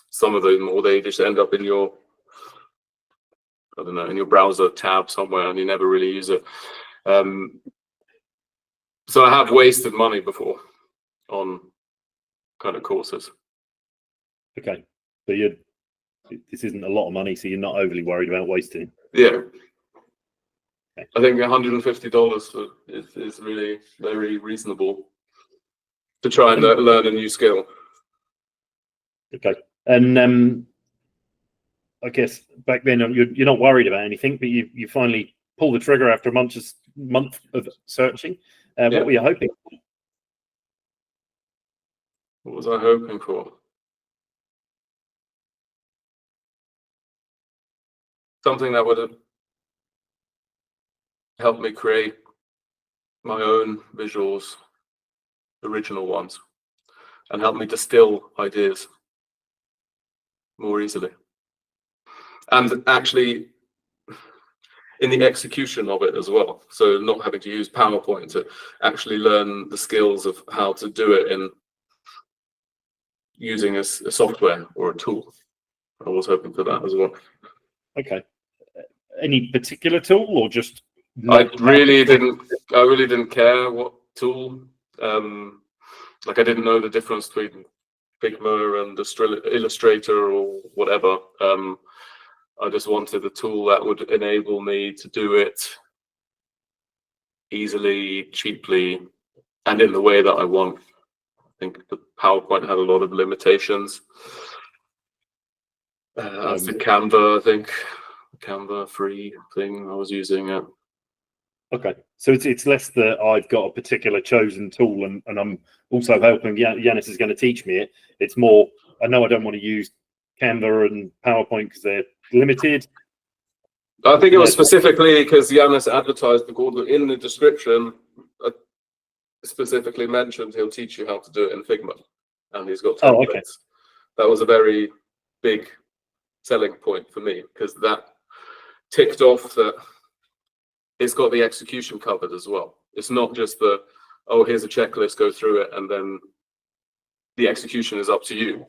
some of them, or they just end up in your, I don't know, in your browser tab somewhere, and you never really use it. So I have wasted money before on kind of courses. Okay, so this isn't a lot of money, so you're not overly worried about wasting. Yeah. Okay. I think $150 is really very reasonable to try and learn a new skill. Okay, and I guess back then you're not worried about anything, but you finally pull the trigger after a month of searching. What were you hoping for? What was I hoping for? Something that would have helped me create my own visuals, original ones, and help me distill ideas more easily. And actually in the execution of it as well. So not having to use PowerPoint to actually learn the skills of how to do it in using a software or a tool. I was hoping for that as well. Okay. Any particular tool, or just? I really didn't care what tool. Like I didn't know the difference between Figma and Illustrator or whatever. I just wanted a tool that would enable me to do it easily, cheaply, and in the way that I want. I think the PowerPoint had a lot of limitations. As the Canva, I think Canva free thing I was using it. Okay, so it's less that I've got a particular chosen tool and I'm also hoping Yanis is going to teach me it. It's more, I know I don't want to use Canva and PowerPoint because they're limited. I think it was specifically because Yanis advertised in the description, specifically mentioned he'll teach you how to do it in Figma, and he's got templates. Okay. That was a very big selling point for me, because that ticked off that it's got the execution covered as well. It's not just the, oh, here's a checklist, go through it, and then the execution is up to you.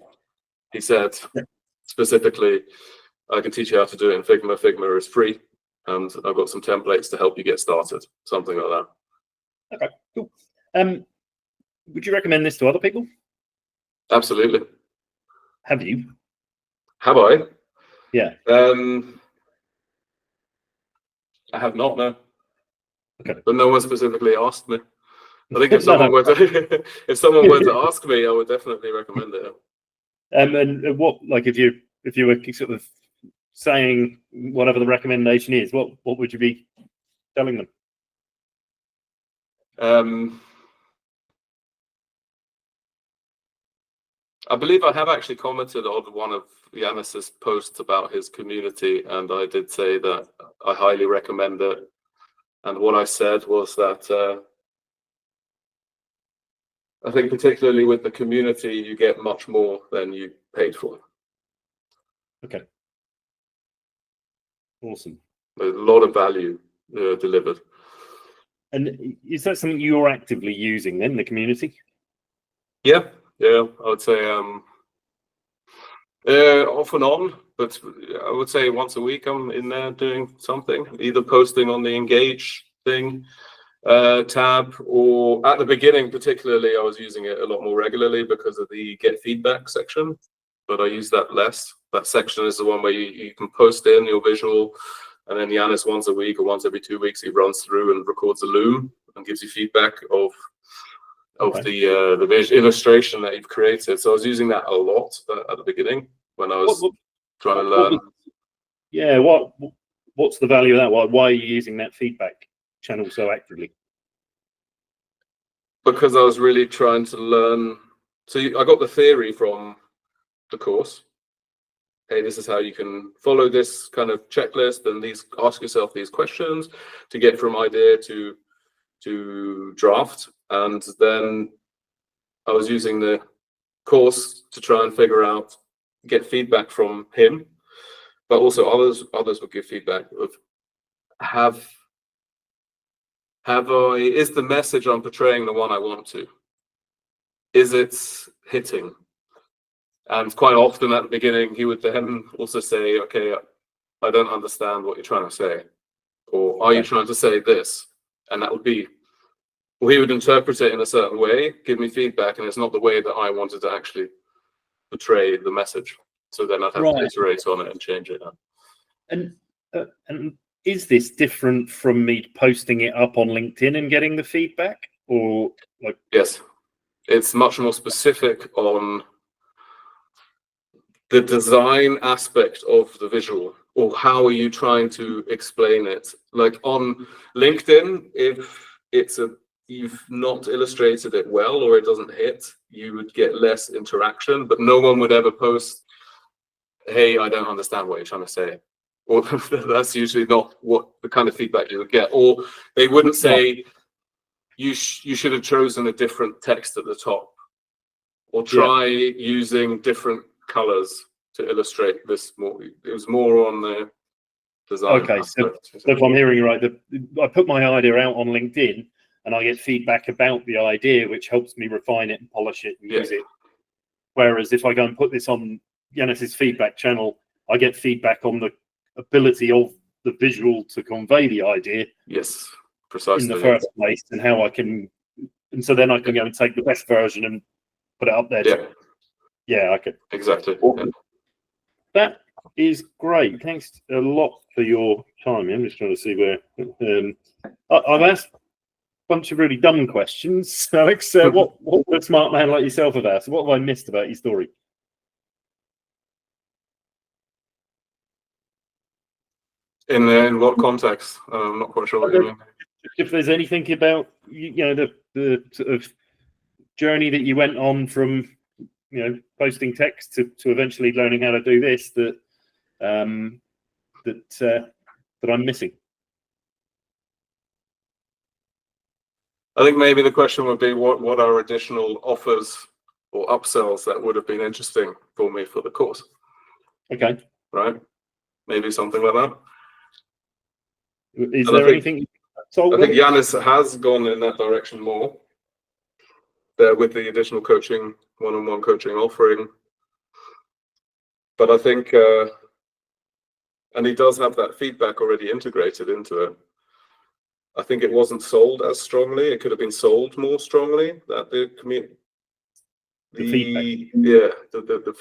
He said specifically, I can teach you how to do it in Figma. Figma is free, and I've got some templates to help you get started, something like that. Okay, cool. Would you recommend this to other people? Absolutely. Have you? Have I? Yeah. I have not, no. Okay. But no one specifically asked me. I think if someone were to, if someone were to ask me, I would definitely recommend it. And what, like, if you were sort of saying whatever the recommendation is, what would you be telling them? I believe I have actually commented on one of Yanis's posts about his community, and I did say that I highly recommend it. And what I said was that I think particularly with the community, you get much more than you paid for. Okay. Awesome. There's a lot of value delivered. And is that something you're actively using then, the community? Yeah, I would say off and on, but I would say once a week I'm in there doing something, either posting on the engage thing tab, or at the beginning particularly I was using it a lot more regularly because of the get feedback section, but I use that less. That section is the one where you can post in your visual, and then Yanis once a week or once every 2 weeks he runs through and records a loom and gives you feedback of the visual illustration that you've created. So I was using that a lot at the beginning when I was trying to learn. What's the value of that? Why are you using that feedback channel so actively? Because I was really trying to learn. So I got the theory from the course. Hey, this is how you can follow this kind of checklist, and ask yourself these questions to get from idea to draft. And then I was using the course to try and figure out, get feedback from him, but also others would give feedback of is the message I'm portraying the one I want to? Is it hitting? And quite often at the beginning, he would then also say, okay, I don't understand what you're trying to say. Or are you trying to say this? And that would be, well, he would interpret it in a certain way, give me feedback, and it's not the way that I wanted to actually portray the message. So then I'd have to iterate on it and change it. And is this different from me posting it up on LinkedIn and getting the feedback? Or like? Yes, it's much more specific on the design aspect of the visual, or how are you trying to explain it? Like on LinkedIn, if you've not illustrated it well or it doesn't hit, you would get less interaction, but no one would ever post, hey, I don't understand what you're trying to say. Or that's usually not what the kind of feedback you would get. Or they wouldn't say, you should have chosen a different text at the top, or try using different colors to illustrate this more. It was more on the design. Okay, so if I'm hearing you right, I put my idea out on LinkedIn and I get feedback about the idea, which helps me refine it and polish it and use it. Whereas if I go and put this on Yanis's feedback channel, I get feedback on the ability of the visual to convey the idea. Yes, precisely. In the first place, and how I can, and so then I can go and take the best version and put it up there. Yeah, I could. Exactly. Yeah. That is great. Thanks a lot for your time. I'm just trying to see where I've asked a bunch of really dumb questions. Alex, what would a smart man like yourself have asked? What have I missed about your story? In what context? I'm not quite sure what you mean. If there's anything about the sort of journey that you went on from posting text to eventually learning how to do this that I'm missing. I think maybe the question would be what are additional offers or upsells that would have been interesting for me for the course. Okay. Right. Maybe something like that. Is there anything? I think Yanis has gone in that direction more. There with the additional coaching, one-on-one coaching offering. But I think, and he does have that feedback already integrated into it. I think it wasn't sold as strongly. It could have been sold more strongly. That the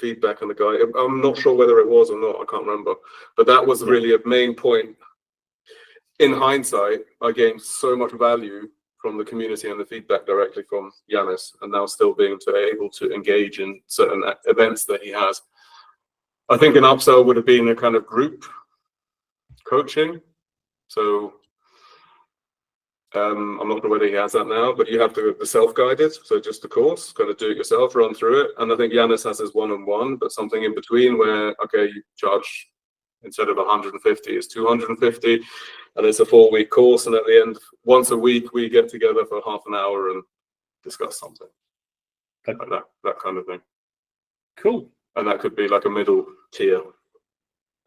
feedback and the guy. I'm not sure whether it was or not. I can't remember. But that was really a main point. In hindsight, I gained so much value from the community and the feedback directly from Yanis, and now still being able to engage in certain events that he has. I think an upsell would have been a kind of group coaching. So I'm not sure whether he has that now, but you have the self-guided, so just the course, kind of do it yourself, run through it. And I think Yanis has his one-on-one, but something in between where, okay, you charge instead of 150 is 250, and it's a 4-week course, and at the end, once a week, we get together for half an hour and discuss something. Like that kind of thing. Cool. And that could be like a middle tier.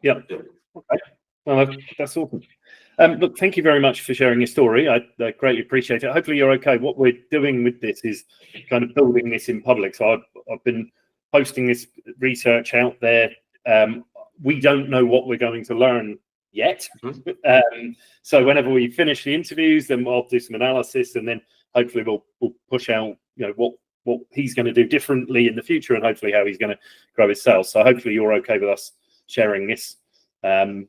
Yeah. Okay. Well, that's awesome. Look, thank you very much for sharing your story. I greatly appreciate it. Hopefully you're okay. What we're doing with this is kind of building this in public. So I've been posting this research out there. We don't know what we're going to learn yet. So whenever we finish the interviews, then I'll do some analysis, and then hopefully we'll push out what he's going to do differently in the future, and hopefully how he's going to grow his sales. So hopefully you're okay with us sharing this. That's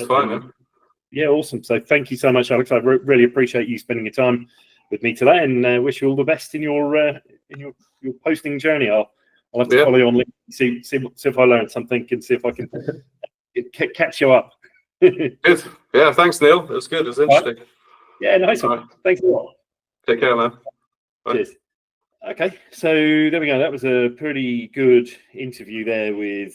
fine, man. Yeah, awesome. So thank you so much, Alex. I really appreciate you spending your time with me today, and wish you all the best in your posting journey. I'll have to follow you on LinkedIn, see if I learned something, and see if I can catch you up. Good. Yeah, thanks, Neil. It was good. It was interesting. Right. Yeah, nice one. Right. Thanks a lot. Take care, man. Bye. Cheers. Okay, so there we go. That was a pretty good interview there with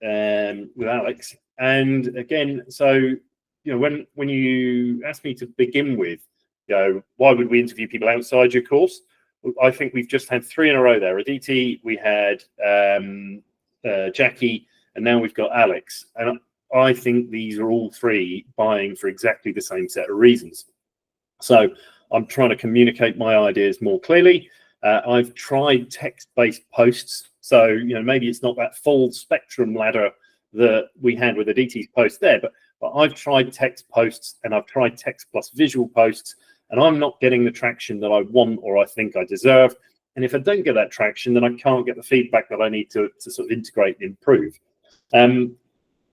Alex. And again, so when you asked me to begin with, why would we interview people outside your course? I think we've just had 3 in a row there. Aditi, we had Jacky, and now we've got Alex. And I think these are all 3 buying for exactly the same set of reasons. So I'm trying to communicate my ideas more clearly. I've tried text-based posts. So, maybe it's not that full spectrum ladder that we had with Aditi's post there, but I've tried text posts, and I've tried text plus visual posts, and I'm not getting the traction that I want or I think I deserve. And if I don't get that traction, then I can't get the feedback that I need to sort of integrate and improve.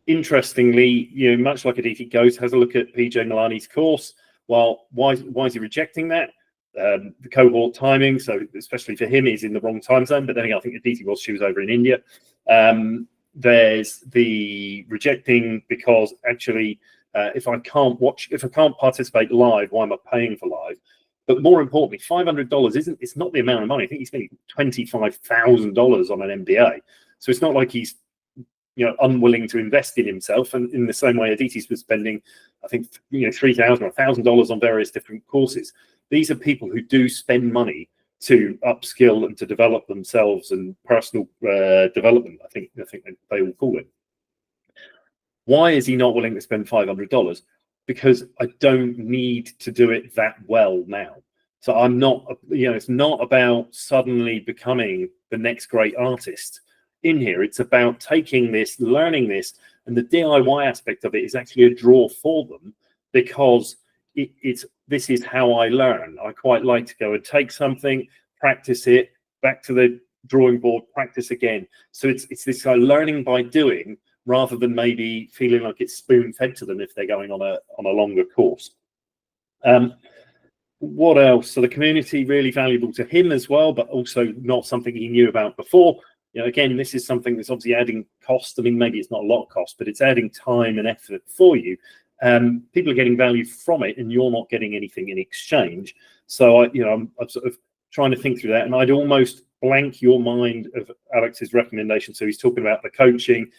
Interestingly, much like Aditi goes, has a look at PJ Milani's course. Well, why is he rejecting that? The cohort timing, so especially for him, he's in the wrong time zone. But then again, I think Aditi she was over in India. There's the rejecting because actually, if I can't participate live, why am I paying for live? But more importantly, $500 it's not the amount of money. I think he's spending $25,000 on an MBA. So it's not like he's unwilling to invest in himself. And in the same way, Aditi's was spending, I think, $3,000 or $1,000 on various different courses. These are people who do spend money to upskill and to develop themselves and personal development. I think they all call it. Why is he not willing to spend $500? Because I don't need to do it that well now. So I'm not, it's not about suddenly becoming the next great artist in here. It's about taking this, learning this, and the DIY aspect of it is actually a draw for them, because this is how I learn. I quite like to go and take something, practice it, back to the drawing board, practice again. So it's this learning by doing, rather than maybe feeling like it's spoon fed to them if they're going on a longer course. What else? So the community really valuable to him as well, but also not something he knew about before. Again, this is something that's obviously adding cost. I mean, maybe it's not a lot of cost, but it's adding time and effort for you. People are getting value from it, and you're not getting anything in exchange. So I'm sort of trying to think through that, and I'd almost blank your mind of Alex's recommendation. So he's talking about the coaching.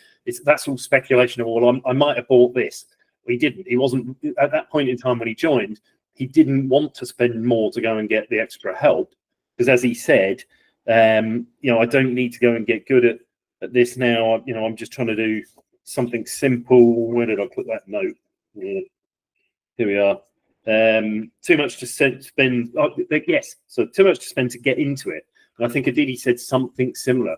That's all speculation of all. I might have bought this. He didn't. He wasn't at that point in time when he joined. He didn't want to spend more to go and get the extra help, because, as he said, I don't need to go and get good at this now. I'm just trying to do something simple. Where did I put that note? Yeah. Here we are. Too much to spend. Yes, so too much to spend to get into it. And I think Aditi said something similar.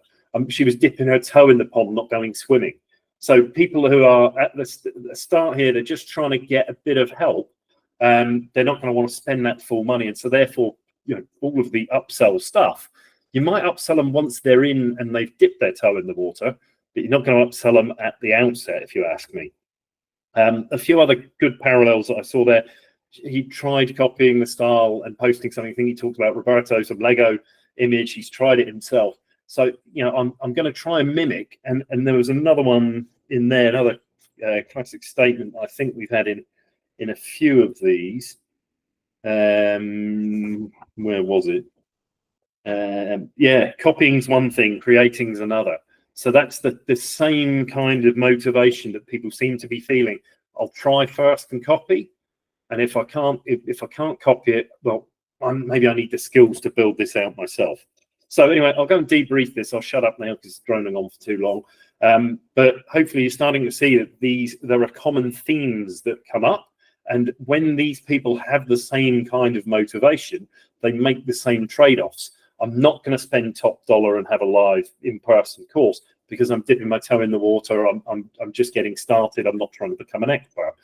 She was dipping her toe in the pond, not going swimming. So people who are at the start here, they're just trying to get a bit of help. They're not going to want to spend that full money, and so therefore, all of the upsell stuff, you might upsell them once they're in and they've dipped their toe in the water, but you're not going to upsell them at the outset, if you ask me. A few other good parallels that I saw there. He tried copying the style and posting something. I think he talked about Roberto, some Lego image. He's tried it himself. So I'm going to try and mimic. And there was another one in there, another classic statement I think we've had in a few of these. Where was it? Copying's one thing, creating's another. So that's the same kind of motivation that people seem to be feeling. I'll try first and copy, and if I can't copy it, well, maybe I need the skills to build this out myself. So anyway, I'll go and debrief this. I'll shut up now because it's droning on for too long. But hopefully you're starting to see that there are common themes that come up, and when these people have the same kind of motivation, they make the same trade-offs. I'm not going to spend top dollar and have a live in-person course because I'm dipping my toe in the water. I'm just getting started. I'm not trying to become an expert.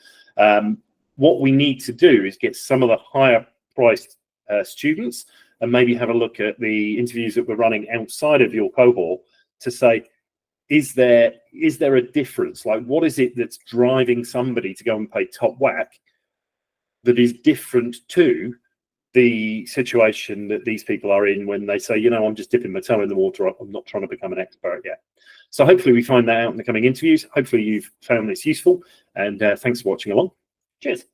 What we need to do is get some of the higher priced students and maybe have a look at the interviews that we're running outside of your cohort to say, is there a difference? Like, what is it that's driving somebody to go and pay top whack that is different to the situation that these people are in when they say, I'm just dipping my toe in the water. I'm not trying to become an expert yet. So hopefully we find that out in the coming interviews. Hopefully you've found this useful, and thanks for watching along. Cheers.